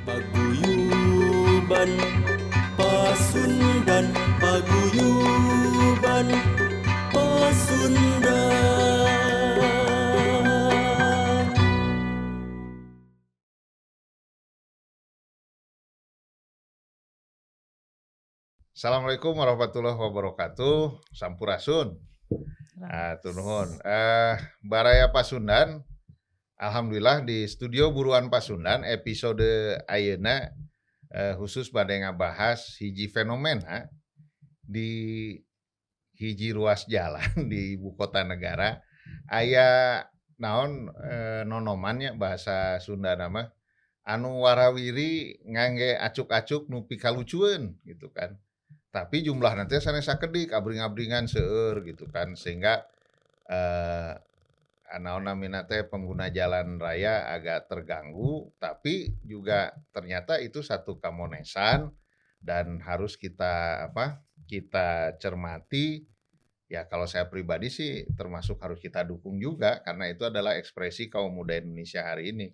Paguyuban Pasundan, Paguyuban Pasundan. Assalamualaikum warahmatullahi wabarakatuh. Sampurasun. Atur nuhun. Baraya Pasundan. Alhamdulillah di studio Buruan Pasundan episode ayeuna khusus bade ngabahas hiji fenomena di hiji ruas jalan di ibu kota negara. Aya naon nonomannya bahasa Sunda nama anu warawiri ngangge acuk-acuk nu pikalucueun gitu kan. Tapi jumlah nanti sanes sakedik abring-abringan seueur gitu kan, sehingga naon namina teh pengguna jalan raya agak terganggu, tapi juga ternyata itu satu kamonesan dan harus kita cermati. Ya kalau saya pribadi sih termasuk harus kita dukung juga karena itu adalah ekspresi kaum muda Indonesia hari ini.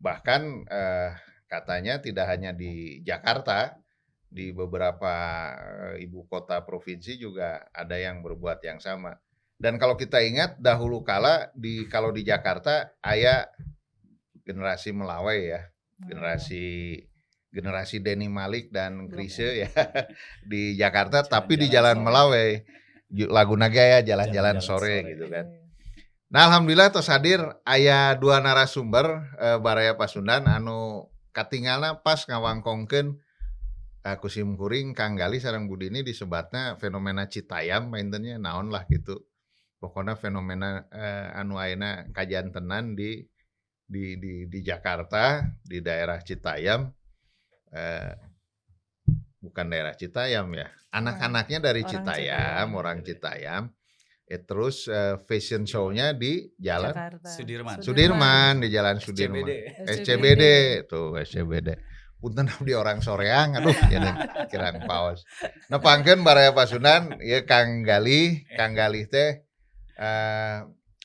Bahkan katanya tidak hanya di Jakarta, di beberapa ibu kota provinsi juga ada yang berbuat yang sama. Dan kalau kita ingat dahulu kala kalau di Jakarta aya generasi Melawai ya, generasi Denny Malik dan Chrisye ya di Jakarta, tapi di Jalan Melawai lagu naga ya jalan-jalan sore gitu kan. Nah alhamdulillah tos hadir aya dua narasumber Baraya Pasundan anu katingalna pas ngawangkongkeun kusim kuring Kang Gali sareng Budini disebatna fenomena Citayam maintennya naon lah gitu. Pokoknya fenomena anu ayeuna kajantenan di Jakarta di daerah Citayam, bukan daerah Citayam ya. Anak-anaknya dari Citayam, orang Citayam. Terus fashion show-nya di Jalan Sudirman di Jalan Sudirman. SCBD tuh SCBD. Punten abdi orang soreang, aduh ini kirang paos. Nah pangkeun Baraya Pasundan ya Kang Galih teh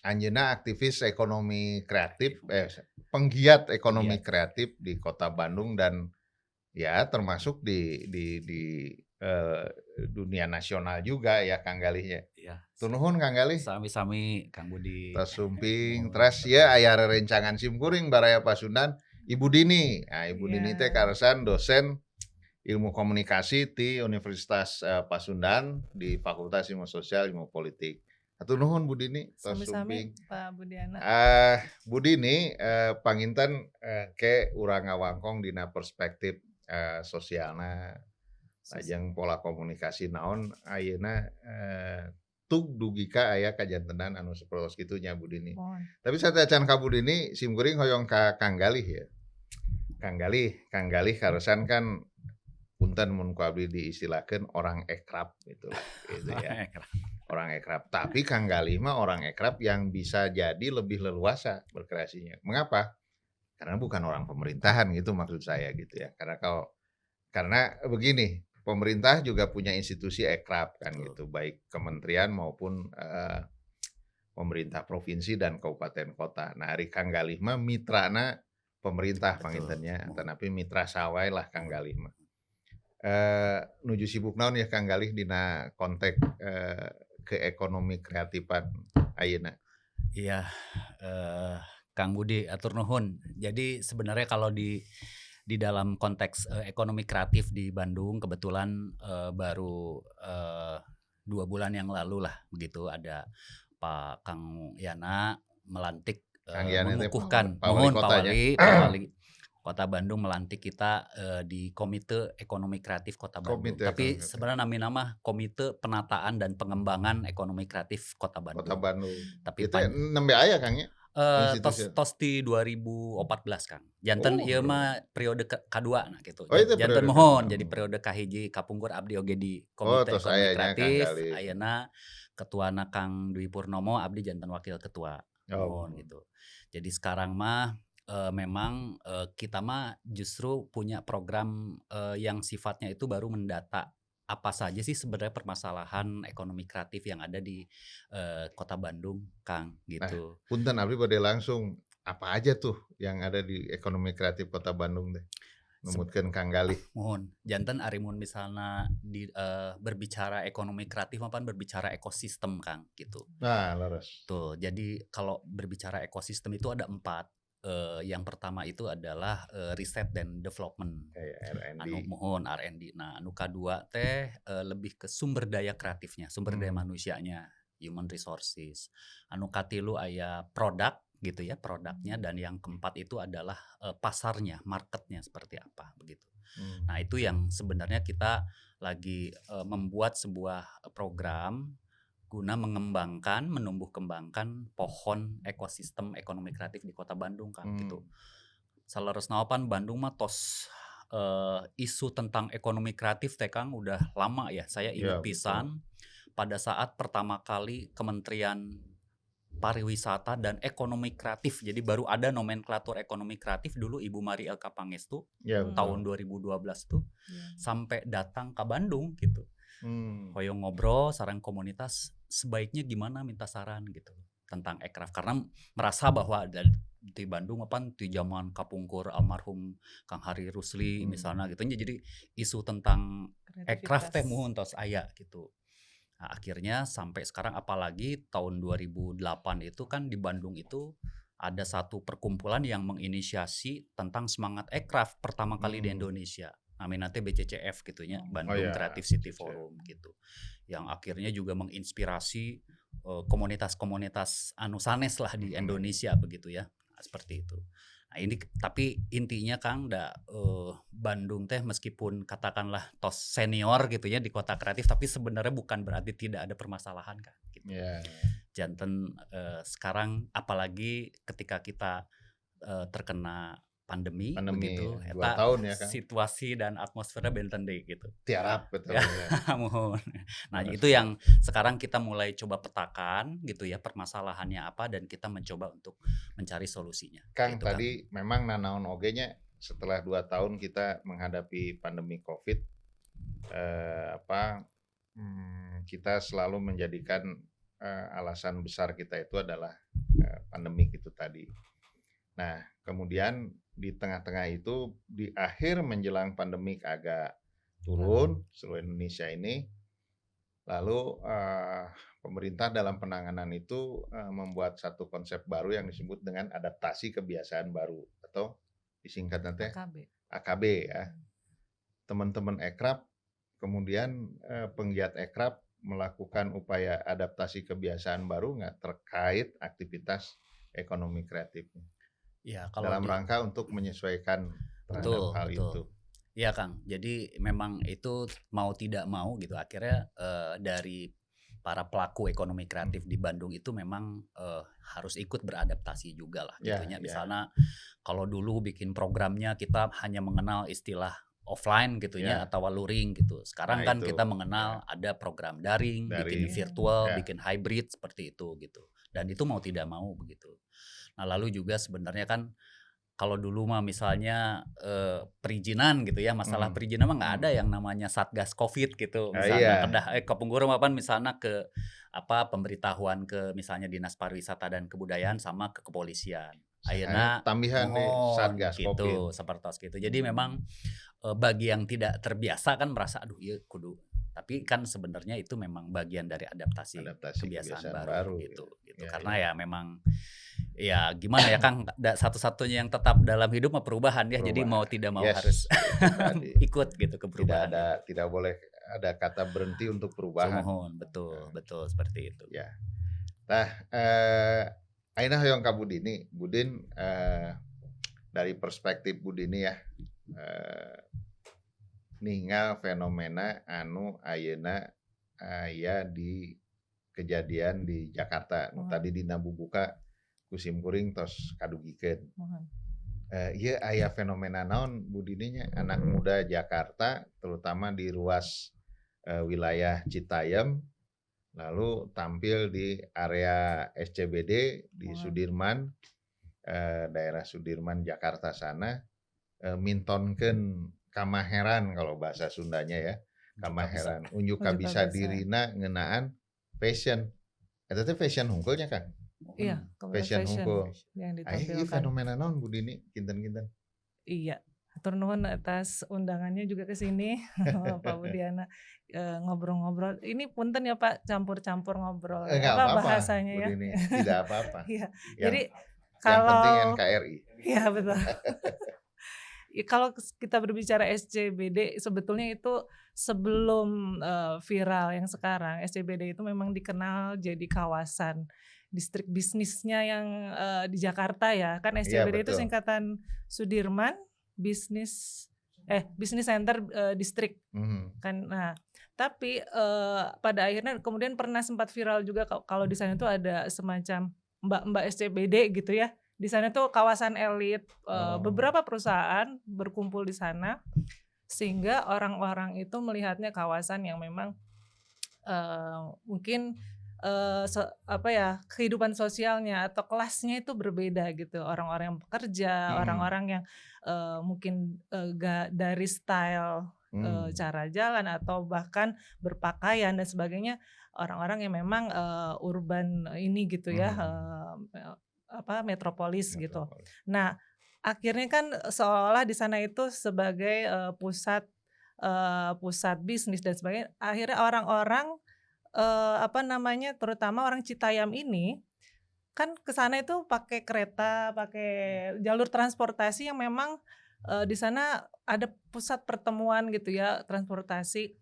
anjeunna aktivis ekonomi kreatif, penggiat ekonomi kreatif di Kota Bandung dan ya termasuk di dunia nasional juga ya Kang Galihnya. Ya. Tunuhun Kang Galih. Sami-sami Kang Budi. Tos sumping, terus ya aya rerencangan simkuring Baraya Pasundan. Ibu Dini, nah, Ibu Dini teh karesan dosen ilmu komunikasi di Universitas Pasundan di Fakultas Ilmu Sosial Ilmu Politik. Atur nuhun Bu Dini, sami-sami Pak Budiana. Bu Dini panginten ke urang ngawangkong dina perspektif sosialna lajeng pola komunikasi naon ayeuna tug dugika aya kajantenan anu sapertos kitu nya Bu Dini. Tapi saya can ka Bu Dini simkuring hoyong ka Kang Galih ya. Kang Galih karesan kan punten mun ku abdi diistilahkeun orang ekrab gitu ya. Orang ekrab. Tapi Kang Galih mah orang ekrab yang bisa jadi lebih leluasa berkreasinya. Mengapa? Karena bukan orang pemerintahan gitu maksud saya gitu ya. Karena begini, pemerintah juga punya institusi ekrab kan gitu, baik kementerian maupun pemerintah provinsi dan kabupaten kota. Nah, ari Kang Galih mah mitrana pemerintah pangintennya, tetapi mitra sawai lah Kang Galih mah. Nuju sibuk naon ya Kang Galih dina konteks ke ekonomi kreatifan ayeuna. Iya, Kang Budi atur nuhun. Jadi sebenarnya kalau di dalam konteks ekonomi kreatif di Bandung kebetulan baru 2 bulan yang lalu lah begitu ada Pak Kang Yana melantik mengukuhkan Pak Wali Kota Bandung melantik kita di Komite Ekonomi Kreatif Kota Bandung. Tapi sebenarnya nama Komite Penataan dan Pengembangan Ekonomi Kreatif Kota Bandung. Tapi itu nembe aya Kang ya? Tos di 2014 Kang. Janten ieu mah periode kedua nah gitu. Janten mohon jadi periode kahiji kapungkur abdi oge di Komite Ekonomi Kreatif. Ayeuna ketuana Kang Dwi Purnomo abdi janten wakil ketua. Mohon gitu. Jadi sekarang mah memang kita mah justru punya program yang sifatnya itu baru mendata apa saja sih sebenarnya permasalahan ekonomi kreatif yang ada di Kota Bandung, Kang, gitu. Punten abdi bade langsung apa aja tuh yang ada di ekonomi kreatif Kota Bandung deh? numutkeun Kang Galih. Mohon janten ari mun misalna berbicara ekonomi kreatif maupun berbicara ekosistem Kang gitu. Nah, leres. Tuh, jadi kalau berbicara ekosistem itu ada 4. Yang pertama itu adalah riset dan development. Kayak Anu R&D. mohon R&D. Nah, anu kadua teh lebih ke sumber daya kreatifnya, sumber daya manusianya, human resources. Anu katilu aya produk gitu ya, produknya, dan yang keempat itu adalah pasarnya, marketnya seperti apa begitu. Nah, itu yang sebenarnya kita lagi membuat sebuah program guna mengembangkan, menumbuh kembangkan pohon ekosistem ekonomi kreatif di Kota Bandung Kang gitu. Saleresna pan Bandung mah tos isu tentang ekonomi kreatif teh Kang udah lama ya. Saya Ya, ingat pisan pada saat pertama kali Kementerian Pariwisata dan Ekonomi Kreatif. Jadi baru ada nomenklatur ekonomi kreatif dulu Ibu Mari Elka Pangestu Ya, tahun betul. 2012 tuh sampai datang ke Bandung gitu. Hoyong ngobrol sareng komunitas sebaiknya gimana minta saran gitu tentang ekraf karena merasa bahwa di Bandung apa di zaman kapungkur almarhum Kang Hari Rusli misalnya gitu jadi isu tentang ekraf teh muhun tos aya gitu. Nah, akhirnya sampai sekarang apalagi tahun 2008 itu kan di Bandung itu ada satu perkumpulan yang menginisiasi tentang semangat ekraf pertama kali di Indonesia. Namanya BCCF gitunya, Bandung Creative City Forum gitu. Yang akhirnya juga menginspirasi komunitas-komunitas anu sanes lah di Indonesia begitu ya. Nah, seperti itu. Nah, ini tapi intinya Kang Bandung teh meskipun katakanlah tos senior gitu ya di kota kreatif tapi sebenarnya bukan berarti tidak ada permasalahan Kang gitu. Janten sekarang apalagi ketika kita terkena pandemi begitu ya, 2 eta tahun ya Kang. situasi dan atmosfernya benten deui gitu. Tiarap betul Ya, ya. mohon. Nah, itu yang sekarang kita mulai coba petakan gitu ya permasalahannya apa dan kita mencoba untuk mencari solusinya. Kang gitu, tadi memang nanaon oge-nya setelah 2 tahun kita menghadapi pandemi Covid kita selalu menjadikan alasan besar kita itu adalah pandemi itu tadi. Nah, kemudian di tengah-tengah itu di akhir menjelang pandemik agak turun seluruh Indonesia ini, lalu pemerintah dalam penanganan itu membuat satu konsep baru yang disebut dengan adaptasi kebiasaan baru atau disingkat nanti AKB ya. Teman-teman ekraf kemudian penggiat ekraf melakukan upaya adaptasi kebiasaan baru nggak terkait aktivitas ekonomi kreatifnya. Ya, kalau dalam rangka untuk menyesuaikan terhadap hal itu. Iya Kang, jadi memang itu mau tidak mau gitu akhirnya dari para pelaku ekonomi kreatif di Bandung itu memang harus ikut beradaptasi juga lah gitunya. Misalnya kalau dulu bikin programnya kita hanya mengenal istilah offline gitunya atau luring gitu. Sekarang kan kita mengenal ada program daring, bikin virtual, bikin hybrid seperti itu gitu. Dan itu mau tidak mau begitu. Nah, lalu juga sebenarnya kan kalau dulu mah misalnya perizinan gitu ya, masalah perizinan mah nggak ada yang namanya Satgas Covid gitu. Misalnya Kepungkur mapan misalnya ke pemberitahuan ke misalnya Dinas Pariwisata dan Kebudayaan sama ke kepolisian. Ayeuna tambahan Satgas gitu, Covid seperti gitu. Jadi memang bagi yang tidak terbiasa kan merasa aduh iya kudu. Tapi kan sebenarnya itu memang bagian dari adaptasi kebiasaan baru gitu. Karena ya memang ya gimana ya Kang, satu-satunya yang tetap dalam hidup mah perubahan ya. Jadi mau tidak mau harus ikut gitu ke perubahan. Tidak boleh ada kata berhenti untuk perubahan. Mohon, betul seperti itu. Ya. Nah, ayeuna hoyong ka Budini. Budin dari perspektif Budini ya. Ningal fenomena anu ayeuna aya di kejadian di Jakarta. Tadi dina bubuka kusim kuring tos kadugikeun. Ieu aya fenomena naon Budininya anak muda Jakarta terutama di ruas wilayah Citayam lalu tampil di area SCBD di Sudirman daerah Sudirman Jakarta sana mintonkeun kamaheran kalau bahasa Sundanya ya. Kamaheran unjuk kabisa dirina ngeunaan fashion. Eta teh fashion hungkulnya Kang. Iya, fashion hungkul. yang ditampilkan. Ini fenomena naon Budini kinten-kinten? Iya, Hatur nuhun atas undangannya juga ke sini Pak Budiana, ngobrol-ngobrol. Ini punten ya Pak campur-campur ngobrol Nggak apa-apa, bahasanya Bu ya. Dini, tidak apa-apa. Iya. Yang Jadi yang penting kalau NKRI. iya betul. Kalau kita berbicara SCBD sebetulnya itu sebelum viral yang sekarang, SCBD itu memang dikenal jadi kawasan distrik bisnisnya yang di Jakarta ya. Kan Iya SCBD itu betul. singkatan Sudirman Business Business Center District kan. Nah, tapi pada akhirnya kemudian pernah sempat viral juga kalau di sana itu ada semacam mbak-mbak SCBD gitu ya. Di sana tuh kawasan elit, beberapa perusahaan berkumpul di sana sehingga orang-orang itu melihatnya kawasan yang memang mungkin kehidupan sosialnya atau kelasnya itu berbeda gitu. Orang-orang yang bekerja, orang-orang yang mungkin dari style cara jalan atau bahkan berpakaian dan sebagainya, orang-orang yang memang urban ini gitu ya, metropolis gitu. Nah, akhirnya kan seolah di sana itu sebagai pusat bisnis dan sebagainya. Akhirnya orang-orang terutama orang Citayam ini kan ke sana itu pakai kereta, pakai jalur transportasi yang memang di sana ada pusat pertemuan gitu ya, transportasi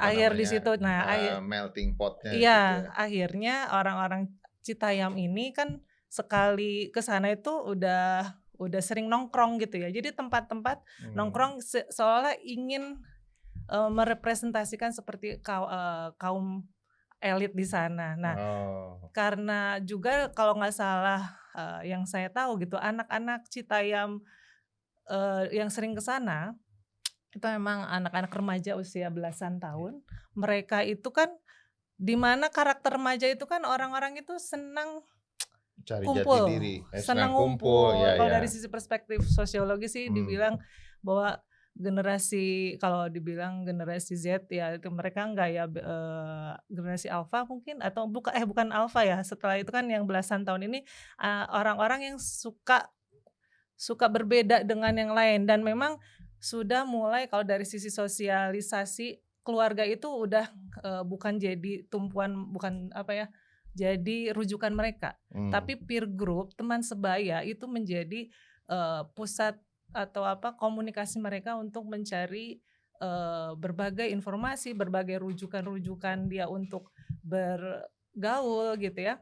air di situ. Nah, melting potnya. Iya, gitu ya. Akhirnya orang-orang Citayam ini kan sekali ke sana itu udah sering nongkrong gitu ya. Jadi tempat-tempat nongkrong seolah ingin merepresentasikan seperti kaum elit di sana. Nah, karena juga kalau nggak salah yang saya tahu gitu, anak-anak Citayam yang sering ke sana itu memang anak-anak remaja usia belasan tahun. Mereka itu kan di mana karakter remaja itu kan orang-orang itu senang cari kumpul, jati diri, senang ngumpul. Kalau dari sisi perspektif sosiologi sih dibilang bahwa kalau dibilang generasi Z ya itu mereka enggak ya generasi alfa mungkin atau bukan alfa ya. Setelah itu kan yang belasan tahun ini orang-orang yang suka berbeda dengan yang lain dan memang sudah mulai kalau dari sisi sosialisasi keluarga itu udah bukan jadi tumpuan, bukan jadi rujukan mereka, tapi peer group, teman sebaya itu menjadi pusat atau komunikasi mereka untuk mencari berbagai informasi, berbagai rujukan-rujukan dia untuk bergaul gitu ya.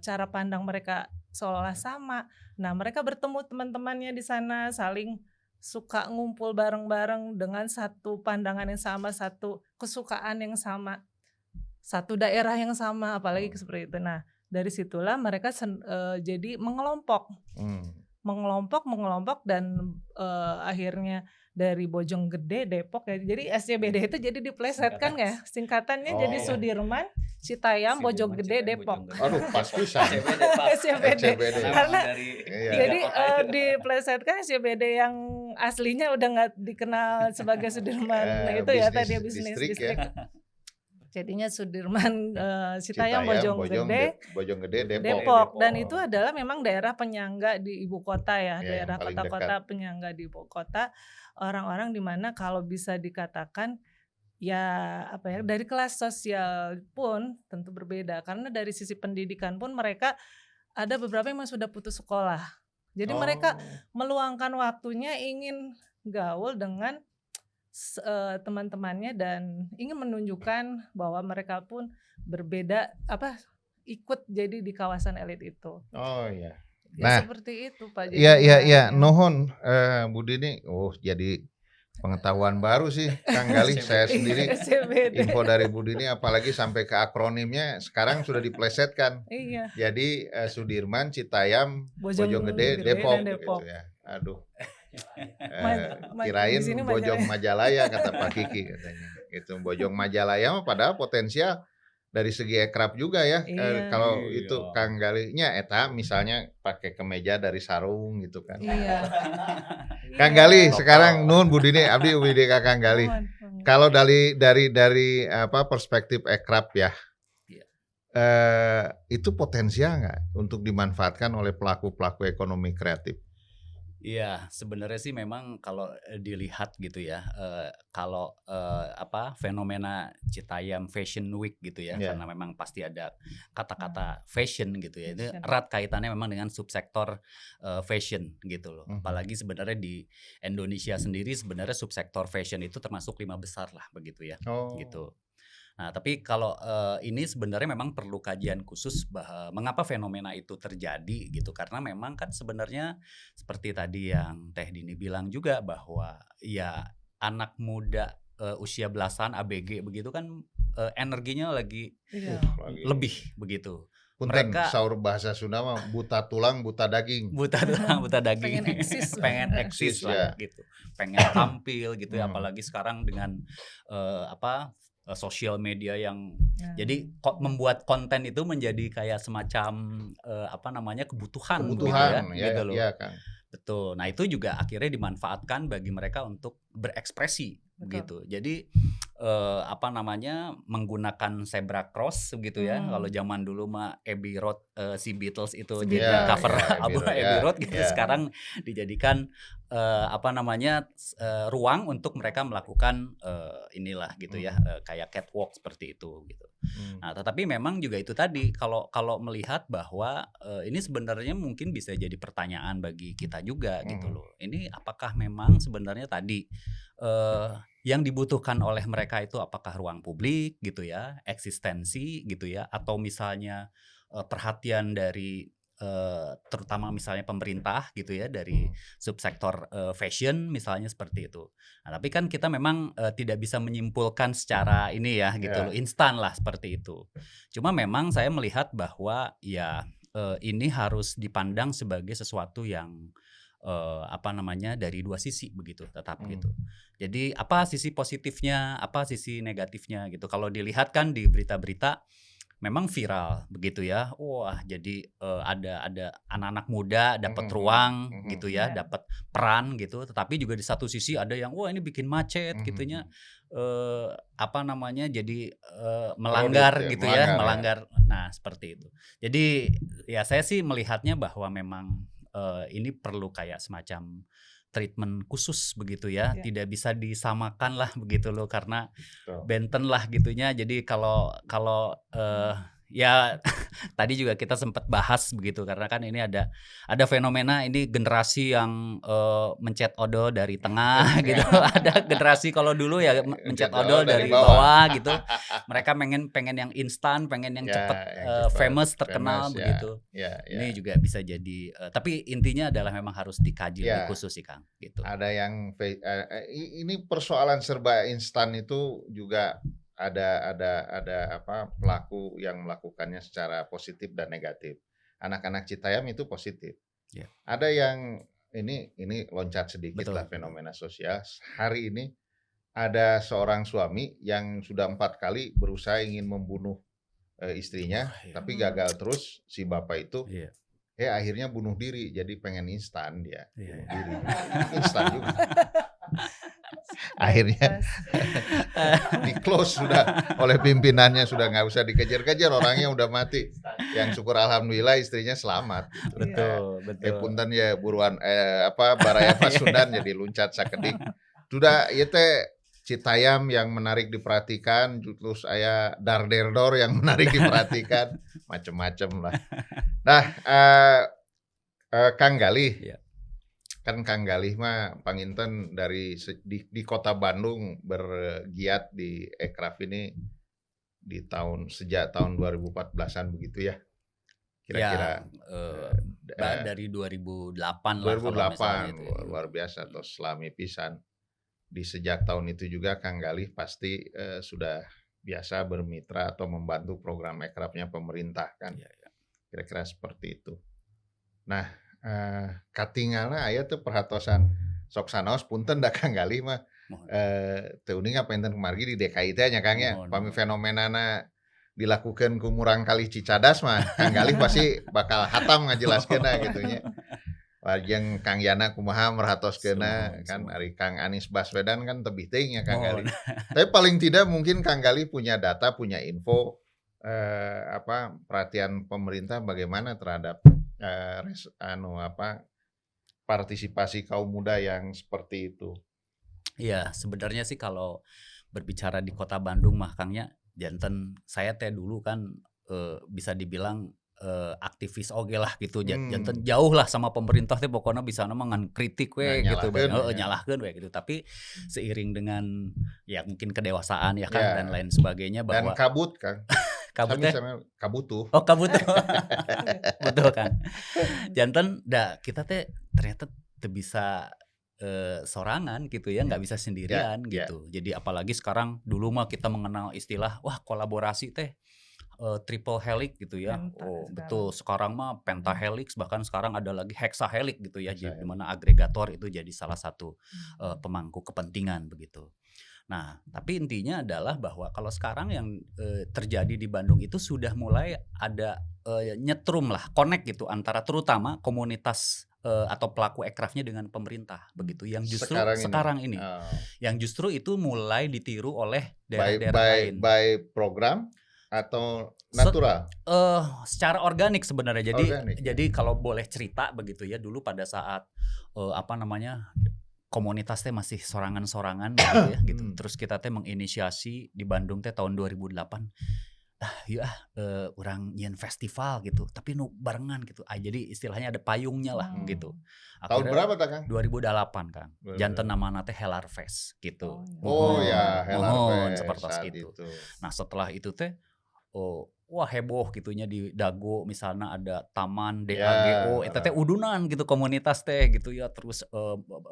Cara pandang mereka seolah sama. Nah, mereka bertemu teman-temannya di sana, saling suka ngumpul bareng-bareng dengan satu pandangan yang sama, satu kesukaan yang sama, satu daerah yang sama, apalagi seperti itu. Nah, dari situlah mereka jadi mengelompok dan akhirnya dari Bojonggede, Depok ya. Jadi SCBD itu jadi diplesetkan ya. Singkatannya jadi Sudirman, Citayam, Bojonggede, Depok. Aduh, pas pisan. SCBD. Karena jadi diplesetkan SCBD yang aslinya udah nggak dikenal sebagai Sudirman itu ya tadi bisnis distrik. Jadinya Sudirman, Citayam, Bojonggede, Depok. Dan itu adalah memang daerah penyangga di ibu kota ya, daerah kota-kota penyangga di ibu kota. Orang-orang di mana kalau bisa dikatakan dari kelas sosial pun tentu berbeda karena dari sisi pendidikan pun mereka ada beberapa yang sudah putus sekolah. Jadi mereka meluangkan waktunya ingin gaul dengan teman-temannya dan ingin menunjukkan bahwa mereka pun berbeda ikut jadi di kawasan elit itu. Oh iya. Nah, seperti itu Pak. Iya. Nuhun Bu Dini. Jadi pengetahuan baru sih Kang Galih. Saya sendiri info dari Bu Dini apalagi sampai ke akronimnya sekarang sudah diplesetkan. Iya. Jadi Sudirman, Citayam, Bojonggede, Depok. Gitu ya. Aduh. Kirain Bojong Majalaya kata Pak Kiki katanya. Itu Bojong Majalaya padahal potensial dari segi ekrab juga ya. Kalau itu Kang Galihnya misalnya pakai kemeja dari sarung gitu kan. Iya. Kang Galih sekarang nun Bu Dini abdi UID Kang Galih. Kalau dari perspektif ekrab ya. Itu potensial nggak untuk dimanfaatkan oleh pelaku-pelaku ekonomi kreatif? Iya, sebenarnya sih memang kalau dilihat gitu ya, kalau fenomena Citayam Fashion Week gitu ya, Iya. karena memang pasti ada kata-kata fashion gitu ya, itu Fashion. erat kaitannya memang dengan subsektor fashion gitu loh. Mhm. Apalagi sebenarnya di Indonesia sendiri sebenarnya subsektor fashion itu termasuk 5 besar lah begitu ya, Oh. gitu. Nah, tapi kalau ini sebenarnya memang perlu kajian khusus mengapa fenomena itu terjadi gitu. Karena memang kan sebenarnya seperti tadi yang Teh Dini bilang juga bahwa ya anak muda usia belasan ABG begitu kan energinya lagi Iya. Lagi. lebih begitu. Punten, Mereka saur bahasa Sunda mah buta tulang, buta daging. buta tulang, buta daging, Pengen eksis. pengen eksis Eksis, lah ya. gitu, pengen tampil gitu ya, Hmm. apalagi sekarang dengan sosial media yang Nah, jadi membuat konten itu menjadi kayak semacam kebutuhan gitu Kebutuhan, ya, gitu loh. iya Kang. Betul. Nah, itu juga akhirnya dimanfaatkan bagi mereka untuk berekspresi Betul. gitu. Jadi menggunakan zebra cross gitu ya. Kalau zaman dulu mah Abbey Road si Beatles itu Si jadi Beatles. cover Ya, album Abbey Road, Abbey ya, Road gitu. ya. Sekarang dijadikan ruang untuk mereka melakukan inilah gitu ya, kayak catwalk seperti itu gitu. Nah, tetapi memang juga itu tadi kalau melihat bahwa ini sebenarnya mungkin bisa jadi pertanyaan bagi kita juga gitu loh. Ini apakah memang sebenarnya tadi yang dibutuhkan oleh mereka itu apakah ruang publik gitu ya, eksistensi gitu ya, atau misalnya perhatian dari terutama misalnya pemerintah gitu ya, dari subsektor fashion misalnya seperti itu. Nah, tapi kan kita memang tidak bisa menyimpulkan secara ini ya gitu loh, instan lah seperti itu. Cuma memang saya melihat bahwa ya ini harus dipandang sebagai sesuatu yang dari dua sisi begitu, tetap gitu. Jadi apa sisi positifnya, apa sisi negatifnya gitu. Kalau dilihat kan di berita-berita memang viral begitu ya. Wah, jadi ada anak-anak muda dapat ruang gitu ya, Iya. dapat peran gitu. Tetapi juga di satu sisi ada yang wah ini bikin macet gitunya. Jadi melanggar Kredit ya, gitu ya, melanggar melanggar. Nah, seperti itu. Jadi ya saya sih melihatnya bahwa memang ini perlu kayak semacam treatment khusus begitu ya, Ya. tidak bisa disamakan lah begitu loh, karena Betul. benten lah gitunya. Jadi kalau ya tadi juga kita sempat bahas begitu, karena kan ini ada fenomena ini generasi yang mencet odol dari tengah gitu. Ada generasi kalau dulu ya mencet odol dari bawah gitu. Mereka pengen yang instan, pengen yang Ya, cepet, yang cepet, famous, terkenal famous, ya. begitu. Ya. Ini juga bisa jadi tapi intinya adalah memang harus dikaji lebih khusus sih Kang gitu. Ada yang ini persoalan serba instan itu juga ada pelaku yang melakukannya secara positif dan negatif. Anak-anak Citayam itu positif. Ya. Ada yang ini loncat sedikit Betul, lah fenomena sosial. Hari ini ada seorang suami yang sudah 4 kali berusaha ingin membunuh istrinya, tapi gagal terus si bapak itu. Akhirnya bunuh diri, jadi pengen instan dia. Bunuh diri. Instan juga. Akhirnya di close sudah oleh pimpinannya, sudah nggak usah dikejar-kejar, orangnya udah mati. Yang syukur alhamdulillah istrinya selamat. Gitu. Betul. Punten ya buruan baraya Pasundan jadi luncat sakedik. Sudah ieu teh Citayam yang menarik diperhatikan, terus aya Darderdor yang menarik diperhatikan, macem-macem lah. Nah, Kang Galih, Ya. kan Kang Galih mah panginten dari di kota Bandung bergiat di Ekraf ini sejak tahun 2014-an begitu ya, kira-kira. Dari 2008 lah. 2008 itu ya. luar biasa, atau selami pisan. Di sejak tahun itu juga Kang Galih pasti sudah biasa bermitra atau membantu program Ekrafnya pemerintah kan. Ya. Kira-kira seperti itu. Nah, katinggalna aya teu perhatosan sok sanaos punten da Kang Galih mah teu uning ngapainten kemargi di DKI teh nya Kang ya. Pami fenomenana dilakukan ku Murang Kali Cicadas mah Kang Galih pasti bakal hatam ngajelaskeunna gitu nya. Lajeng Kang Yana kumaha merhatoskeunna kan, ari Kang Anies Baswedan kan tebih teuing ya Kang Galih. Tapi paling tidak mungkin Kang Galih punya data, punya info perhatian pemerintah bagaimana terhadap partisipasi kaum muda yang seperti itu. Iya, sebenarnya sih kalau berbicara di Kota Bandung mah Kangnya, janten saya teh dulu kan bisa dibilang aktivis oge lah gitu. Janten jauh lah sama pemerintah teh pokoknya bisa ngan kritik we gitu, nyalahkeun we gitu. Tapi seiring dengan ya mungkin kedewasaan ya kan dan lain sebagainya bahwa dan kabut Kang. kabut teh kabutuh. Oh, kabutuh. Betul kan. Janten kita teh ternyata teu bisa sorangan gitu ya, nggak bisa sendirian gitu. Jadi apalagi sekarang, dulu mah kita mengenal istilah wah kolaborasi teh triple helix gitu ya. Betul, sekarang mah pentahelix, bahkan sekarang ada lagi hexahelix gitu ya, di mana agregator itu jadi salah satu pemangku kepentingan begitu. Nah, tapi intinya adalah bahwa kalau sekarang yang terjadi di Bandung itu sudah mulai ada nyetrum lah, connect gitu antara terutama komunitas atau pelaku ekrafnya dengan pemerintah begitu, yang justru sekarang ini yang justru itu mulai ditiru oleh daerah-daerah lain. By program atau natural? Secara organik sebenarnya. Jadi kalau boleh cerita begitu ya, dulu pada saat komunitas teh masih sorangan-sorangan gitu ya gitu. Terus kita teh menginisiasi di Bandung teh tahun 2008. Urang nyian festival gitu, tapi nu barengan gitu. Jadi istilahnya ada payungnya lah gitu. Tahun berapa tak Kang? 2008 Kang. Janten namana teh Helar Fest gitu. Helar Fest seperti itu. Nah, setelah itu teh wah heboh gitunya di Dago misalnya ada taman DAGO eta teh udunan gitu komunitas teh gitu ya, terus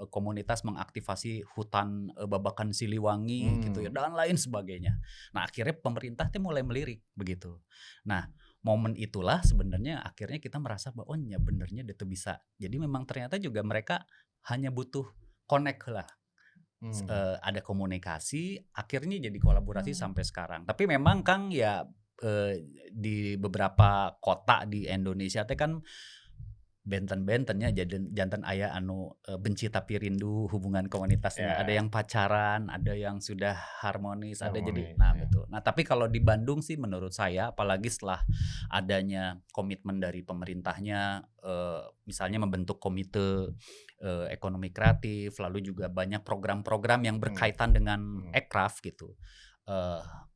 komunitas mengaktifasi hutan Babakan Siliwangi gitu ya dan lain sebagainya. Nah, akhirnya pemerintah teh mulai melirik begitu. Nah, momen itulah sebenarnya akhirnya kita merasa bahwa benernya dia tuh bisa. Jadi memang ternyata juga mereka hanya butuh connect lah. Ada komunikasi, akhirnya jadi kolaborasi sampai sekarang. Tapi memang Kang ya di beberapa kota di Indonesia teh kan benten-bentennya jantan aya anu benci tapi rindu hubungan komunitasnya. Ada yang pacaran, ada yang sudah harmonis. Ada jadi betul. Nah, tapi kalau di Bandung sih menurut saya apalagi setelah adanya komitmen dari pemerintahnya, misalnya membentuk komite ekonomi kreatif, lalu juga banyak program-program yang berkaitan dengan ekraf gitu.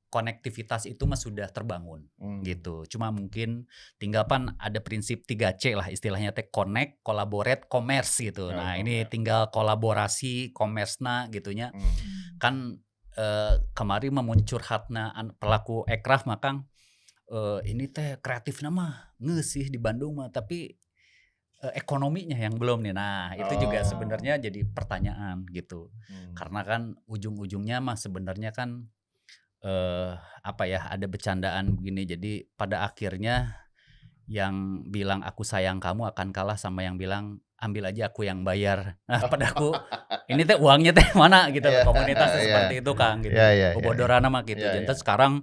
Konektivitas itu mah sudah terbangun gitu. Cuma mungkin tinggal ada prinsip 3C lah istilahnya teh, connect, collaborate, commerce gitu. Nah, ini tinggal kolaborasi, commerce-na gitunya. Kan kemarin memuncur hatna pelaku ekraf mah Kang, ini teh kreatifna mah geus sih di Bandung mah, tapi ekonominya yang belum nih. Nah, itu juga sebenarnya jadi pertanyaan gitu. Karena kan ujung-ujungnya mah sebenarnya kan ada bercandaan begini. Jadi pada akhirnya yang bilang aku sayang kamu akan kalah sama yang bilang ambil aja aku yang bayar. Nah, pada aku ini teh uangnya teh mana gitu. Komunitasnya seperti itu Kang gitu. Kebodoran mah gitu. Jadi sekarang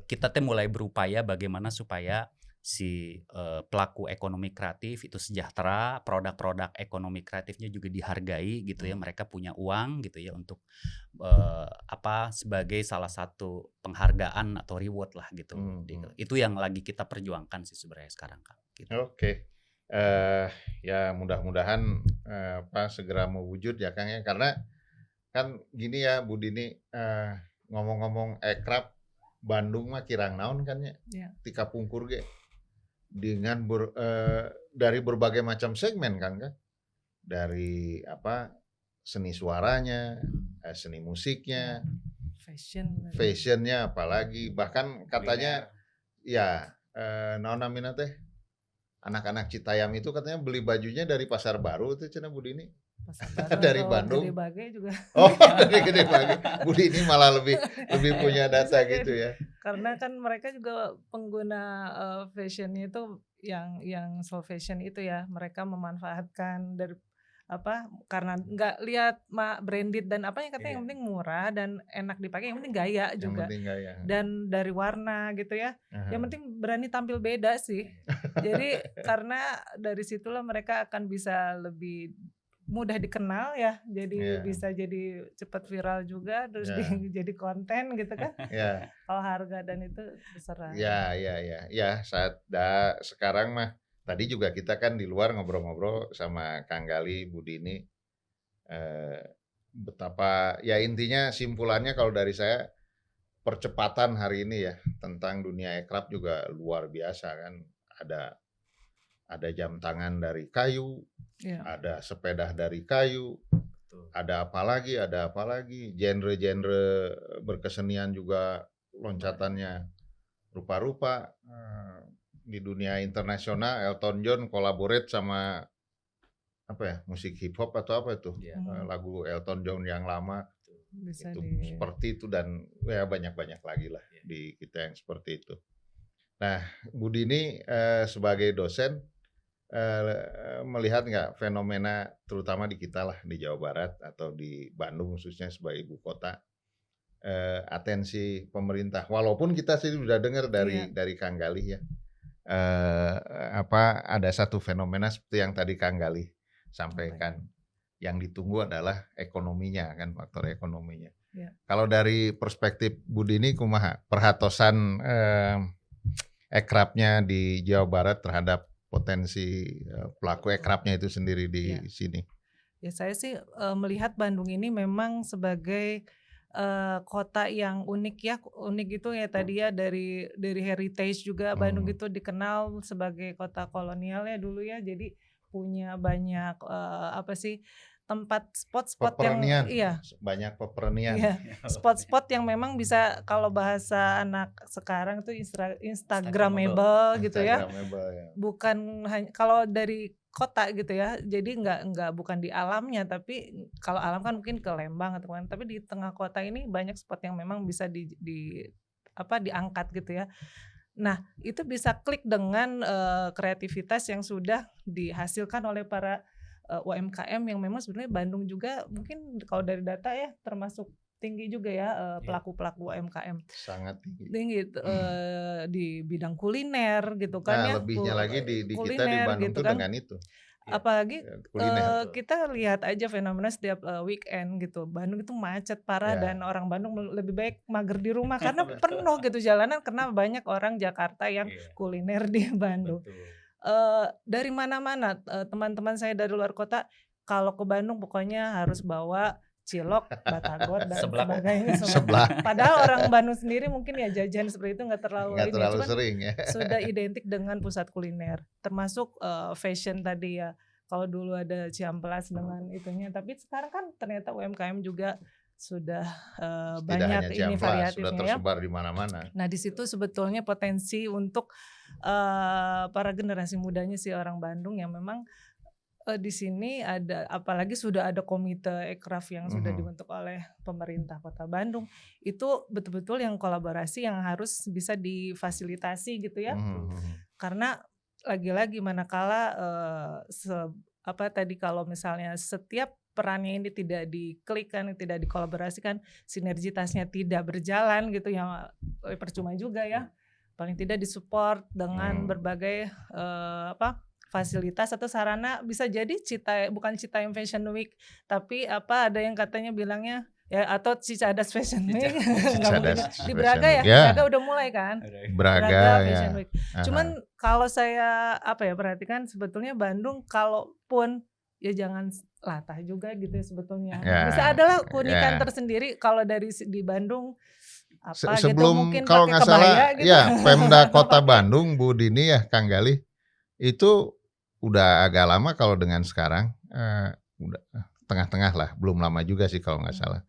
kita teh mulai berupaya bagaimana supaya si pelaku ekonomi kreatif itu sejahtera, produk-produk ekonomi kreatifnya juga dihargai gitu ya, mereka punya uang gitu ya untuk sebagai salah satu penghargaan atau reward lah gitu. Itu yang lagi kita perjuangkan sih sebenarnya sekarang Kang. Gitu. Oke. Ya mudah-mudahan segera mewujud ya Kang ya, karena kan gini ya Bu Dini, ngomong-ngomong ekraf Bandung mah kirang naon kan ya. Tika pungkur ge dengan dari berbagai macam segmen kan dari seni suaranya, seni musiknya, fashionnya, apalagi bahkan katanya naon namina teh anak-anak Citayam itu katanya beli bajunya dari Pasar Baru itu cenah Bu Dini. Dari Bandung. Gede Bage juga. Dari Gede Bage. Bu Dini malah lebih punya data gitu ya. Karena kan mereka juga pengguna fashionnya itu yang slow fashion itu ya, mereka memanfaatkan dari karena nggak lihat branded dan katanya yang penting murah dan enak dipakai, yang penting gaya juga. Dan dari warna gitu ya. Yang penting berani tampil beda sih. Jadi karena dari situlah mereka akan bisa lebih mudah dikenal ya, jadi bisa jadi cepat viral juga, terus jadi konten gitu kan. Kalau harga dan itu terserah. Ya saat sekarang mah tadi juga kita kan di luar ngobrol-ngobrol sama Kang Gali, Bu Dini, betapa ya intinya simpulannya kalau dari saya percepatan hari ini ya tentang dunia ekraf juga luar biasa kan. Ada jam tangan dari kayu, ada sepeda dari kayu, ada apa lagi, genre-genre berkesenian juga loncatannya rupa-rupa. Di dunia internasional Elton John collaborate sama apa ya, musik hip hop atau apa itu, lagu Elton John yang lama Bisa itu seperti itu, dan ya banyak lagi lah di kita yang seperti itu. Nah, Bu Dini sebagai dosen melihat nggak fenomena terutama di kita lah di Jawa Barat atau di Bandung khususnya sebagai ibu kota, atensi pemerintah, walaupun kita sih sudah dengar dari Kang Gali ya, ada satu fenomena seperti yang tadi Kang Gali sampaikan, yang ditunggu adalah ekonominya kan, faktor ekonominya. Kalau dari perspektif Bu Dini kumaha perhatosan ekrapnya di Jawa Barat terhadap potensi pelaku ekrapnya itu sendiri di sini? Ya saya sih melihat Bandung ini memang sebagai kota yang unik ya, unik itu ya tadi ya dari heritage juga. Bandung itu dikenal sebagai kota kolonial ya dulu ya, jadi punya banyak tempat spot-spot yang banyak pepernian. Spot-spot yang memang bisa kalau bahasa anak sekarang itu Instagramable gitu ya. Bukan hanya kalau dari kota gitu ya. Jadi bukan di alamnya, tapi kalau alam kan mungkin ke Lembang atau kan, tapi di tengah kota ini banyak spot yang memang bisa diangkat gitu ya. Nah, itu bisa klik dengan kreativitas yang sudah dihasilkan oleh para UMKM yang memang sebenarnya Bandung juga mungkin kalau dari data ya termasuk tinggi juga ya pelaku-pelaku UMKM. Sangat tinggi di bidang kuliner gitu kan. Nah, lebihnya lagi di kuliner, kita di Bandung gitu kan, dengan itu. Apalagi kita lihat aja fenomena setiap weekend gitu. Bandung itu macet parah dan orang Bandung lebih baik mager di rumah karena penuh gitu jalanan karena banyak orang Jakarta yang kuliner di Bandung. Dari mana-mana teman-teman saya dari luar kota kalau ke Bandung pokoknya harus bawa cilok, batagor dan sebagainya. Padahal orang Bandung sendiri mungkin ya jajan seperti itu nggak terlalu sering ya. Sudah identik dengan pusat kuliner, termasuk fashion tadi ya. Kalau dulu ada Ciamplas dengan itunya, tapi sekarang kan ternyata UMKM juga sudah banyak ini variatifnya sudah tersebar di mana-mana. Nah di situ sebetulnya potensi untuk para generasi mudanya sih orang Bandung yang memang di sini ada, apalagi sudah ada komite ekraf yang sudah dibentuk oleh pemerintah Kota Bandung, itu betul-betul yang kolaborasi yang harus bisa difasilitasi gitu ya. Karena lagi-lagi manakala tadi kalau misalnya setiap perannya ini tidak diklikkan, tidak dikolaborasikan, sinergitasnya tidak berjalan gitu ya, percuma juga ya. Paling tidak disupport dengan berbagai fasilitas atau sarana, bisa jadi bukan Citayam Fashion Week, tapi ada yang katanya bilangnya ya atau Cicadas Fashion Week. Di Braga ya, Braga udah mulai kan. Braga Fashion Week. Cuman kalau saya perhatikan sebetulnya Bandung kalaupun ya jangan latah juga gitu ya sebetulnya. Bisa adalah keunikan tersendiri kalau di Bandung sebelum gitu, mungkin kalau nggak salah gitu. Ya Pemda Kota Bandung Bu Dini ya Kang Gali itu udah agak lama kalau dengan sekarang udah tengah-tengah lah, belum lama juga sih kalau nggak salah.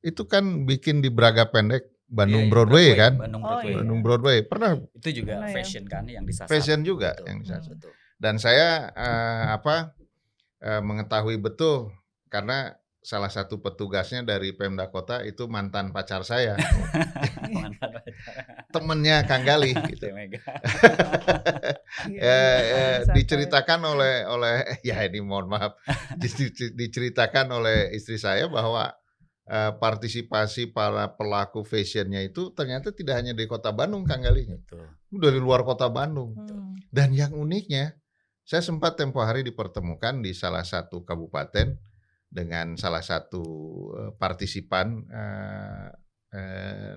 Itu kan bikin di Braga Pendek Bandung Broadway kan? Bandung Broadway. Pernah itu juga fashion kan yang disasar. Fashion juga yang disasar. Dan saya mengetahui betul karena salah satu petugasnya dari Pemda Kota itu mantan pacar saya. Temennya Kang Gali gitu. Diceritakan oleh ya ini mohon maaf diceritakan oleh istri saya bahwa partisipasi para pelaku fashionnya itu ternyata tidak hanya di Kota Bandung Kang Gali, dari luar Kota Bandung. Dan yang uniknya saya sempat tempo hari dipertemukan di salah satu kabupaten dengan salah satu partisipan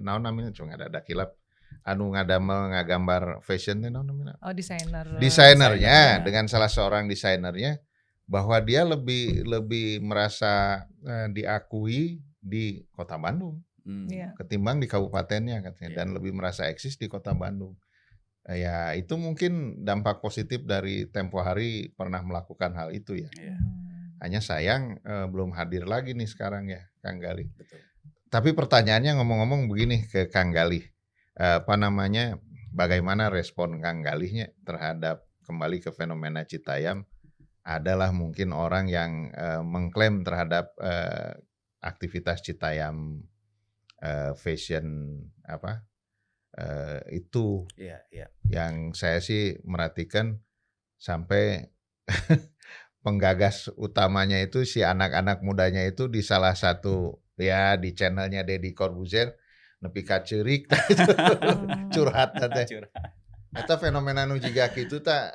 naon namanya cuma ada kilap anu ngadamel ngagambar fashion teh naon namanya? Oh, desainernya Desainernya dengan salah seorang desainernya bahwa dia lebih merasa diakui di Kota Bandung Iya. ketimbang di kabupatennya katanya Iya. dan lebih merasa eksis di Kota Bandung. Ya itu mungkin dampak positif dari tempo hari pernah melakukan hal itu ya. Iya. Hanya sayang belum hadir lagi nih sekarang ya Kang Galih. Betul. Tapi pertanyaannya ngomong-ngomong begini ke Kang Galih, bagaimana respon Kang Galihnya terhadap kembali ke fenomena Citayam? Adalah mungkin orang yang mengklaim terhadap aktivitas Citayam fashion itu, yang saya sih merhatikan sampai penggagas utamanya itu si anak-anak mudanya itu di salah satu ya di channelnya Deddy Corbuzier nepi ka ceurik curhat teh. Eta fenomena nu jiga kitu tah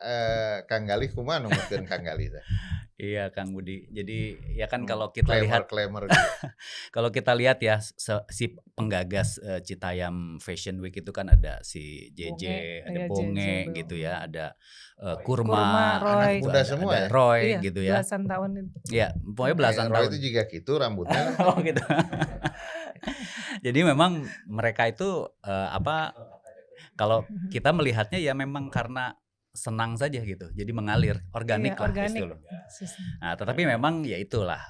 Kang Galih kumaha numutkeun Kang Galih teh? Iya Kang Budi. Jadi ya kan kalau kita lihat Klamer gitu. kalau kita lihat ya si penggagas Citayam Fashion Week itu kan ada si JJ, ada Bonge gitu ya, ada Kurma, Roy. Anak muda semua ada ya? Roy Iya, gitu ya. belasan tahun itu. Iya, pokoknya belasan Roy tahun. itu juga gitu rambutnya. Oh gitu. Jadi memang mereka itu kalau kita melihatnya ya memang karena senang saja gitu, jadi mengalir organik lah gitu loh. Nah, tetapi memang ya itulah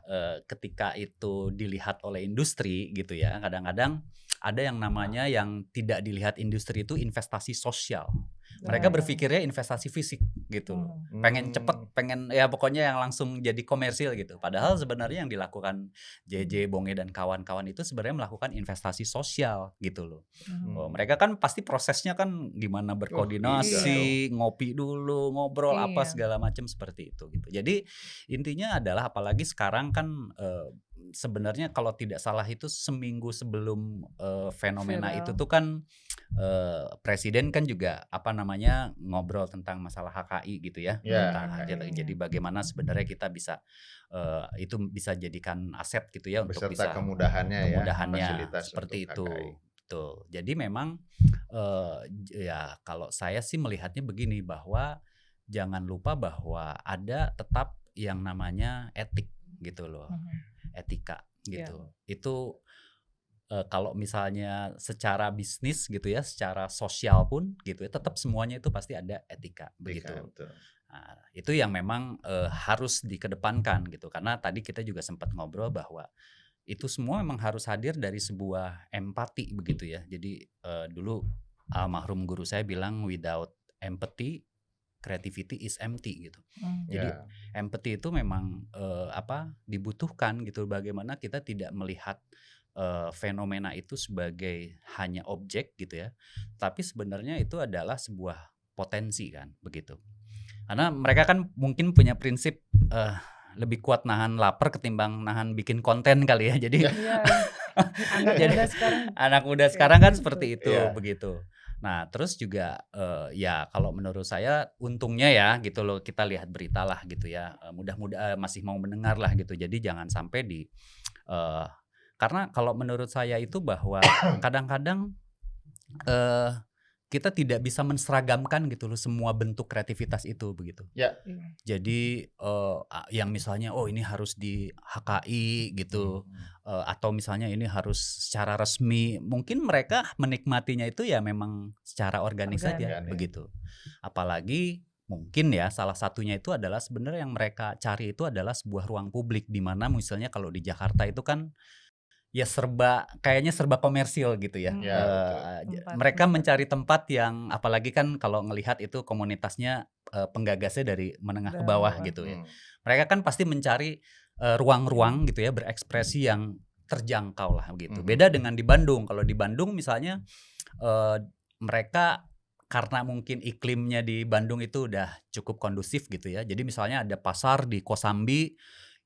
ketika itu dilihat oleh industri gitu ya, kadang-kadang ada yang namanya yang tidak dilihat industri itu investasi sosial. Mereka berpikirnya investasi fisik gitu loh. Pengen cepet, pengen ya pokoknya yang langsung jadi komersil gitu. Padahal sebenarnya yang dilakukan JJ, Bonge dan kawan-kawan itu sebenarnya melakukan investasi sosial gitu loh. Mereka kan pasti prosesnya kan gimana berkoordinasi, ngopi dulu, ngobrol apa segala macam seperti itu gitu. Jadi intinya adalah apalagi sekarang kan sebenarnya kalau tidak salah itu seminggu sebelum fenomena itu tuh kan presiden kan juga ngobrol tentang masalah HKI gitu ya, tentang jadi bagaimana sebenarnya kita bisa itu bisa jadikan aset gitu ya untuk beserta bisa kemudahannya fasilitas seperti itu. Betul. Jadi memang ya kalau saya sih melihatnya begini bahwa jangan lupa bahwa ada tetap yang namanya etik gitu loh. Etika gitu. Itu kalau misalnya secara bisnis gitu ya, secara sosial pun gitu ya, tetap semuanya itu pasti ada etika begitu. Nah, itu yang memang harus dikedepankan gitu, karena tadi kita juga sempat ngobrol bahwa itu semua memang harus hadir dari sebuah empati begitu ya. Jadi dulu almarhum guru saya bilang without empathy creativity is empty gitu. Jadi empathy itu memang dibutuhkan gitu, bagaimana kita tidak melihat fenomena itu sebagai hanya objek gitu ya, tapi sebenarnya itu adalah sebuah potensi kan begitu. Karena mereka kan mungkin punya prinsip lebih kuat nahan lapar ketimbang nahan bikin konten kali ya. Jadi anak muda sekarang kan seperti itu begitu. Nah terus juga ya kalau menurut saya untungnya ya gitu loh, kita lihat berita lah gitu ya, mudah-mudahan masih mau mendengar lah gitu. Jadi jangan sampai karena kalau menurut saya itu bahwa kadang-kadang kita tidak bisa menseragamkan gitu loh semua bentuk kreativitas itu begitu. Jadi yang misalnya ini harus di HKI gitu, atau misalnya ini harus secara resmi. Mungkin mereka menikmatinya itu ya memang secara organik saja begitu. Apalagi mungkin ya salah satunya itu adalah sebenarnya yang mereka cari itu adalah sebuah ruang publik, di mana misalnya kalau di Jakarta itu kan ya kayaknya serba komersil gitu ya. Mereka mencari tempat yang apalagi kan kalau ngelihat itu komunitasnya penggagasnya dari menengah ke bawah gitu ya. Mereka kan pasti mencari ruang-ruang gitu ya berekspresi yang terjangkau lah gitu. Beda dengan di Bandung. Kalau di Bandung misalnya mereka karena mungkin iklimnya di Bandung itu udah cukup kondusif gitu ya. Jadi misalnya ada pasar di Kosambi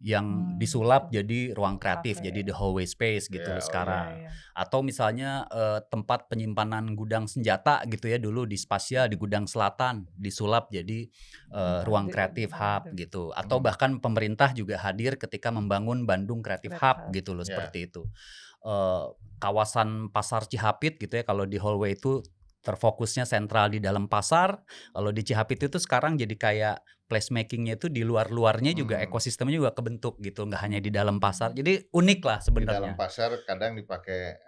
yang disulap jadi ruang kreatif, jadi the hallway space gitu sekarang. Atau misalnya tempat penyimpanan gudang senjata gitu ya, dulu di Spasial di Gudang Selatan disulap jadi ruang kreatif hub gitu. Atau bahkan pemerintah juga hadir ketika membangun Bandung Creative Hub gitu loh, seperti itu. Kawasan Pasar Cihapit gitu ya, kalau di hallway itu terfokusnya sentral di dalam pasar. Kalau di Cihapit itu sekarang jadi kayak placemaking-nya itu di luar-luarnya juga ekosistemnya juga kebentuk gitu, nggak hanya di dalam pasar. Jadi unik lah Di dalam sebenarnya. pasar kadang dipakai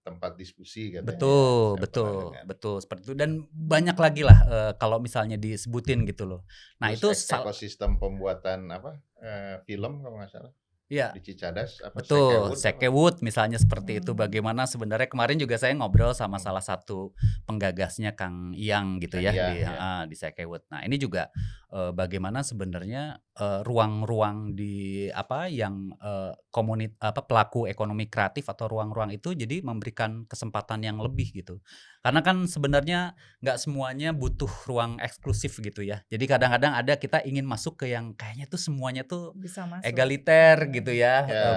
tempat diskusi katanya. Betul, Saya pernah dengar. betul seperti itu dan banyak lagi lah kalau misalnya disebutin gitu loh. Nah Terus itu ekosistem pembuatan film kalau nggak salah ya di Cicadas betul, Sekewut Sekewut misalnya seperti itu. Bagaimana sebenarnya kemarin juga saya ngobrol sama salah satu penggagasnya Kang Iyang gitu Kang ya Iyang, di Sekewut. Nah ini juga bagaimana sebenarnya ruang-ruang di yang pelaku ekonomi kreatif atau ruang-ruang itu jadi memberikan kesempatan yang lebih gitu. Karena kan sebenarnya nggak semuanya butuh ruang eksklusif gitu ya. Jadi kadang-kadang ada kita ingin masuk ke yang kayaknya tuh semuanya tuh Bisa masuk. egaliter gitu ya. Ya.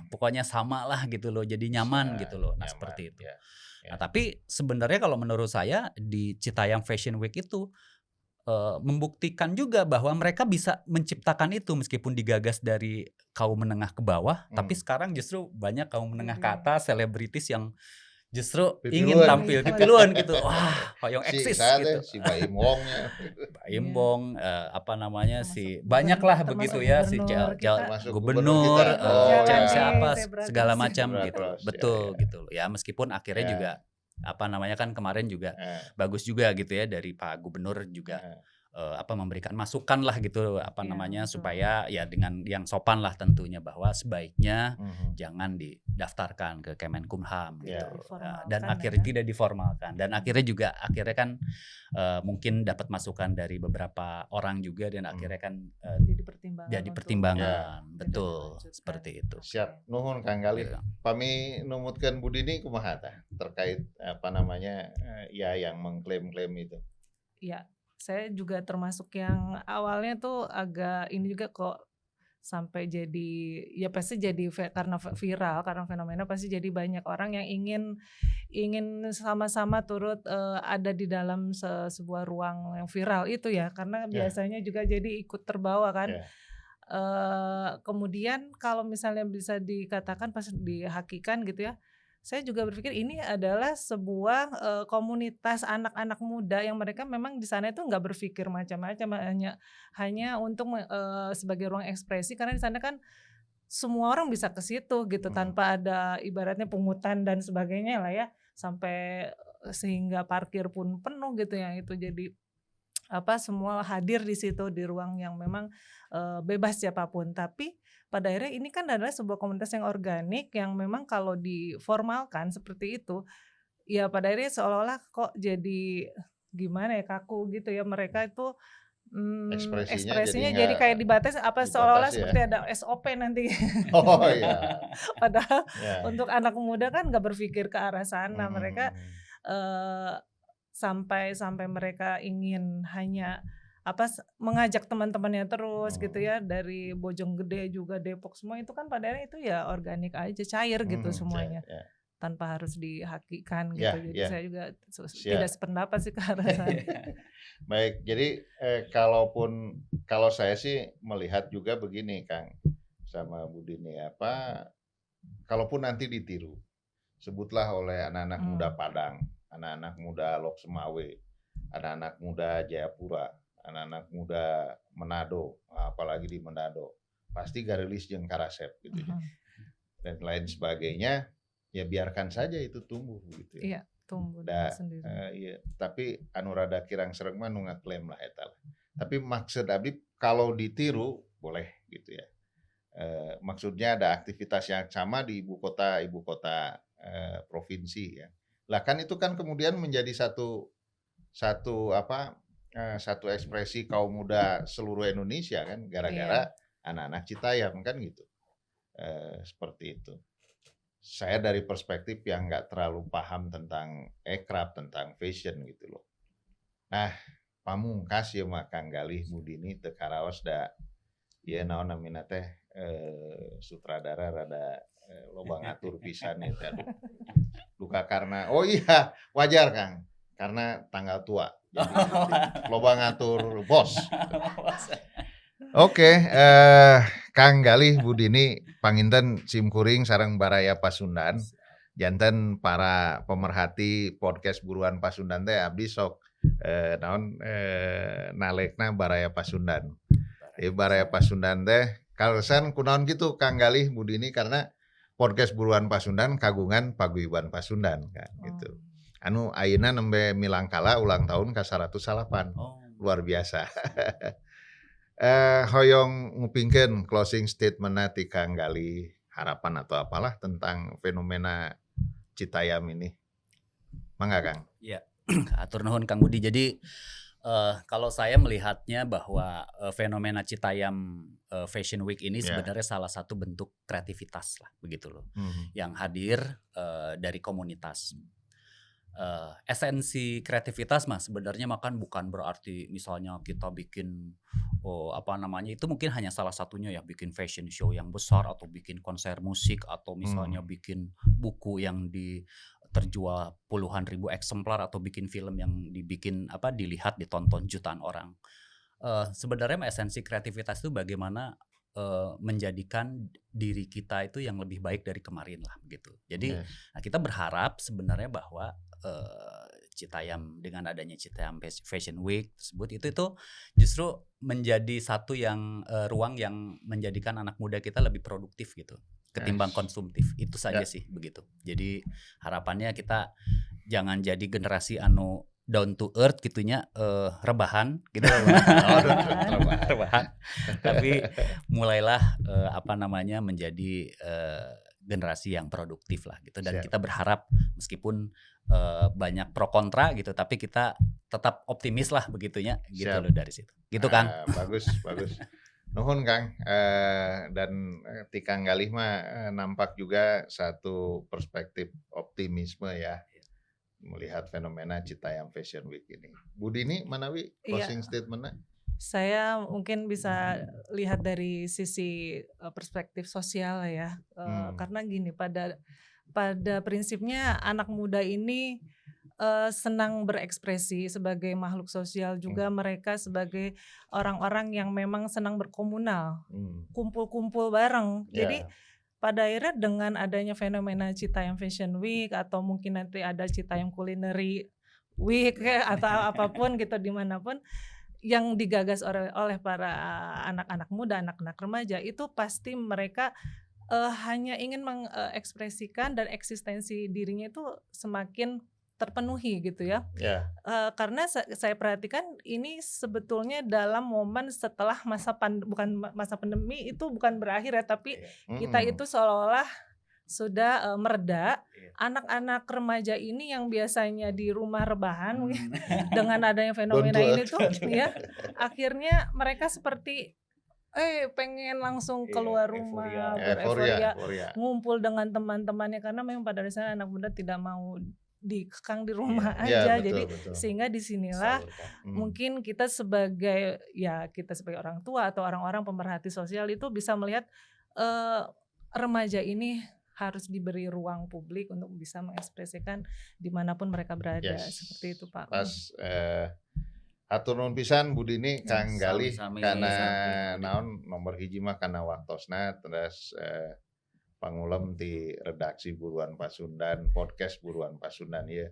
Pokoknya sama lah gitu loh. Jadi nyaman gitu loh. Nah nyaman, seperti itu. ya. Nah tapi sebenarnya kalau menurut saya di Citayam Fashion Week itu membuktikan juga bahwa mereka bisa menciptakan itu meskipun digagas dari kaum menengah ke bawah, tapi sekarang justru banyak kaum menengah ke atas, selebritis yang justru ingin Pipiluan. tampil pipiluan gitu. Wah, hoyong eksis gitu. Si Baim Wongnya. Baim Wong, Termasuk banyak lah termasuk begitu ya, si gubernur kita. Termasuk gubernur, kita. Oh, Cem ya. siapa, Zebra segala Cross. macam Zebra gitu. Cross, ya, Betul ya. gitu. Ya meskipun akhirnya Ya. juga kan kemarin juga bagus juga gitu ya dari Pak Gubernur juga memberikan masukan lah gitu Betul. supaya ya dengan yang sopan lah tentunya bahwa sebaiknya jangan didaftarkan ke Kemenkumham Ya. gitu. Diformalkan Dan ya. akhirnya tidak diformalkan dan akhirnya kan mungkin dapat masukan dari beberapa orang juga dan akhirnya kan Jadi pertimbangan. jadi untuk pertimbangan. tidak Betul dilanjutkan. seperti itu. Siap. Nuhun Kang Galih. Gitu. Pami numutkeun Budini kumaha tah terkait yang mengklaim-klaim itu. Ya, saya juga termasuk yang awalnya tuh agak ini juga kok sampai jadi ya pasti jadi karena viral karena fenomena pasti jadi banyak orang yang ingin sama-sama turut ada di dalam sebuah ruang yang viral itu ya karena biasanya juga jadi ikut terbawa kan. Kemudian kalau misalnya bisa dikatakan pas dihakikan gitu ya, saya juga berpikir ini adalah sebuah komunitas anak-anak muda yang mereka memang di sana itu nggak berpikir macam-macam, hanya untuk sebagai ruang ekspresi karena di sana kan semua orang bisa ke situ gitu tanpa ada ibaratnya pungutan dan sebagainya lah ya, sampai sehingga parkir pun penuh gitu ya, itu jadi semua hadir di situ di ruang yang memang bebas siapapun. Tapi pada akhirnya ini kan adalah sebuah komunitas yang organik yang memang kalau diformalkan seperti itu ya pada akhirnya seolah-olah kok jadi gimana ya kaku gitu ya, mereka itu ekspresinya jadi kayak dibatasi seolah-olah seperti ada SOP nanti. Oh iya. Padahal untuk anak muda kan nggak berpikir ke arah sana, mereka sampai mereka ingin hanya mengajak teman-temannya terus gitu ya, dari Bojonggede juga Depok semua itu kan pada akhirnya itu ya organik aja, cair gitu semuanya. Tanpa harus dihakikan gitu. Jadi saya juga tidak sependapat sih ke arah sana. Baik, jadi kalau saya sih melihat juga begini Kang sama Budini kalaupun nanti ditiru, sebutlah oleh anak-anak muda Padang, anak-anak muda Lok Semawe, anak-anak muda Jayapura, anak-anak muda Manado, apalagi di Manado, pasti garilis jeung karasep gitu ya. Dan lain sebagainya, ya biarkan saja itu tumbuh gitu ya. Iya, tumbuh sendiri. Iya, tapi anu rada kirang sereng mah nu ngaklaim lah eta. Tapi maksud abdi kalau ditiru boleh gitu ya. Maksudnya ada aktivitas yang sama di ibu kota provinsi ya. Lah kan itu kan kemudian menjadi satu ekspresi kaum muda seluruh Indonesia kan, gara-gara anak-anak Citayam kan gitu. Seperti itu. Saya dari perspektif yang nggak terlalu paham tentang ekrab, tentang fashion gitu loh. Nah, pamungkas ya mah Kang Galih Budini teu karaos da ieu naon namina teh sutradara rada loba ngatur pisan eta. Luka karena wajar Kang, karena tanggal tua. Jadi loba ngatur bos. Oke, Kang Galih Budini panginten simkuring sareng Baraya Pasundan. janten para pemerhati podcast Buruan Pasundan teh abdi sok nalekna Baraya Pasundan. Baraya Pasundan teh kalesan kunaon gitu Kang Galih Budini karena podcast Buruan Pasundan kagungan Paguyuban Pasundan kan gitu. Anu ayeuna nembe milangkala ulang tahun ka 108. Luar biasa. Hoyong ngupingkeun closing statement ti Kang Galih, harapan atau apalah tentang fenomena Citayam ini. Mangga Kang. Ya, atur nuhun Kang Budi. Jadi kalau saya melihatnya bahwa fenomena Citayam Fashion Week ini sebenarnya salah satu bentuk kreativitas lah begitu loh, yang hadir dari komunitas. Esensi kreativitas mah sebenarnya bukan berarti misalnya kita bikin itu mungkin hanya salah satunya ya, bikin fashion show yang besar atau bikin konser musik atau misalnya bikin buku yang terjual puluhan ribu eksemplar atau bikin film yang dilihat ditonton jutaan orang. Sebenarnya esensi kreativitas itu bagaimana menjadikan diri kita itu yang lebih baik dari kemarin lah begitu. Jadi kita berharap sebenarnya bahwa Citayam dengan adanya Citayam Fashion Week tersebut itu justru menjadi satu yang ruang yang menjadikan anak muda kita lebih produktif gitu ketimbang konsumtif. Itu saja sih begitu. Jadi harapannya kita jangan jadi generasi anu down to earth gitunya, rebahan gitu. Rebahan. Tapi mulailah menjadi generasi yang produktif lah gitu. Dan kita berharap meskipun banyak pro kontra gitu, tapi kita tetap optimis lah begitunya gitu loh dari situ. Gitu Kang. Bagus. Nuhun Kang, dan ti Kang Galih mah nampak juga satu perspektif optimisme ya melihat fenomena Citayam Fashion Week ini. Budini manawi closing statement-nya? Saya mungkin bisa lihat dari sisi perspektif sosial ya, karena gini, pada prinsipnya anak muda ini senang berekspresi sebagai makhluk sosial juga. Mereka sebagai orang-orang yang memang senang berkomunal, kumpul-kumpul bareng. Jadi pada akhirnya dengan adanya fenomena Citayam Fashion Week atau mungkin nanti ada Citayam Culinary Week atau apapun gitu dimanapun yang digagas oleh para anak-anak muda, anak-anak remaja, itu pasti mereka hanya ingin mengekspresikan dan eksistensi dirinya itu semakin terpenuhi gitu ya. Karena saya perhatikan ini sebetulnya dalam momen setelah bukan masa pandemi, itu bukan berakhir ya, tapi kita itu seolah-olah sudah mereda. Anak-anak remaja ini yang biasanya di rumah rebahan dengan adanya fenomena ini tuh ya, akhirnya mereka seperti pengen langsung keluar rumah, bereforia, ngumpul dengan teman-temannya, karena memang pada dasarnya anak muda tidak mau dikekang di rumah aja. Jadi sehingga disinilah mungkin kita sebagai orang tua atau orang-orang pemerhati sosial itu bisa melihat remaja ini harus diberi ruang publik untuk bisa mengekspresikan dimanapun mereka berada. Seperti itu Pak. Pas atur nuhun pisan Budini Kang Galih karena naon nomor hiji mah kana waktosna, terus pangulem di redaksi Buruan Pasundan, podcast Buruan Pasundan ya.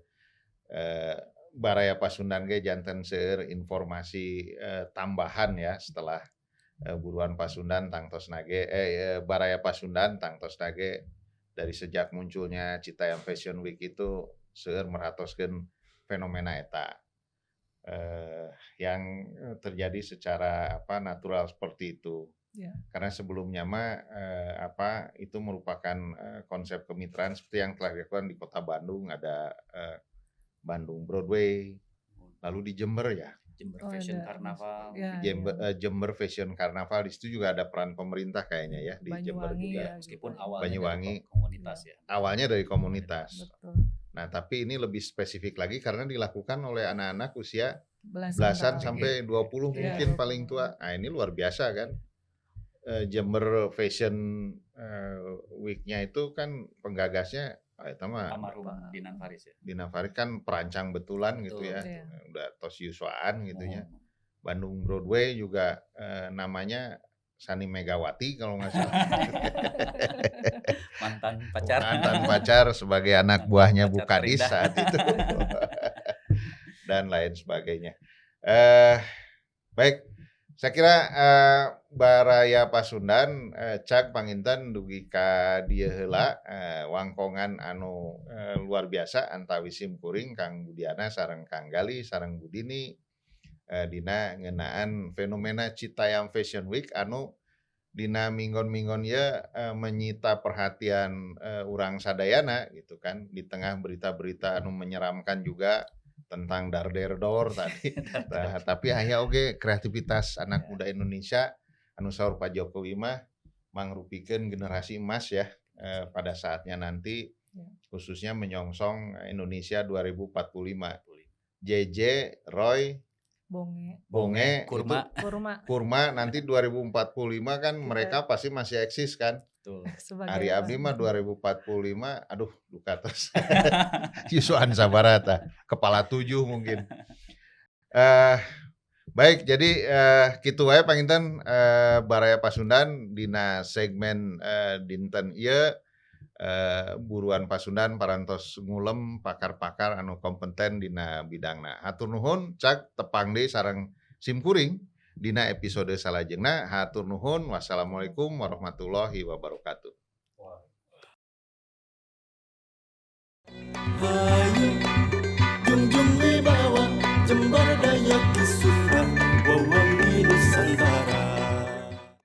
Baraya Pasundan ge janten seueur informasi tambahan ya setelah Buruan Pasundan tangtos nage Baraya Pasundan tangtos nage dari sejak munculnya Citayam Fashion Week itu seueur meratoskeun fenomena eta yang terjadi secara natural seperti itu. Karena sebelumnya mah itu merupakan konsep kemitraan seperti yang telah dilakukan di Kota Bandung, ada Bandung Broadway, lalu di Jember ya. Jember Fashion Carnaval. Jember Fashion Carnaval, di situ juga ada peran pemerintah kayaknya ya di Jember juga. Meskipun awalnya Banyuwangi dari komunitas ya. Awalnya dari komunitas. Betul. Nah, tapi ini lebih spesifik lagi karena dilakukan oleh anak-anak usia belasan sampai 20 mungkin paling tua. Nah, ini luar biasa kan. Jember Fashion Week-nya itu kan penggagasnya Almarhum Dinan Faris ya. Dinan Faris kan perancang betulan gitu ya. Udah tos yuswaan gitu ya. Bandung Broadway juga namanya Sani Megawati kalau nggak salah. Mantan mantan pacar. pacar sebagai anak buahnya Pacar Bukadis terindah. saat itu dan lain sebagainya. Baik, saya kira Baraya Pasundan cak panginten dugi ka dieu heula wangkongan anu luar biasa antawis simkuring Kang Budiana sareng Kang Gali sareng Budini dina ngeunaan fenomena Citayam Fashion Week anu dina minggon-minggon ya menyita perhatian urang sadayana gitu kan di tengah berita-berita anu menyeramkan juga tentang darderdor tadi. Nah, tapi aya oge kreativitas anak muda Indonesia anu saur Pak Jokowi mah mangrupikeun generasi emas ya pada saatnya nanti khususnya menyongsong Indonesia 2045. JJ, Roy, Bonge, Kurma nanti 2045 kan mereka pasti masih eksis kan. Ari Abdi mah 2045 aduh duka terus. Yusuan Sabarata kepala 7 mungkin. Baik, jadi kitu wae panginten Baraya Pasundan dina segmen dinten ieu buruan Pasundan parantos ngulem pakar-pakar anu kompeten dina bidangna. Hatur nuhun cak tepang deui sareng simkuring dina episode salajengna. Hatur nuhun. Wassalamualaikum warahmatullahi wabarakatuh. Hayu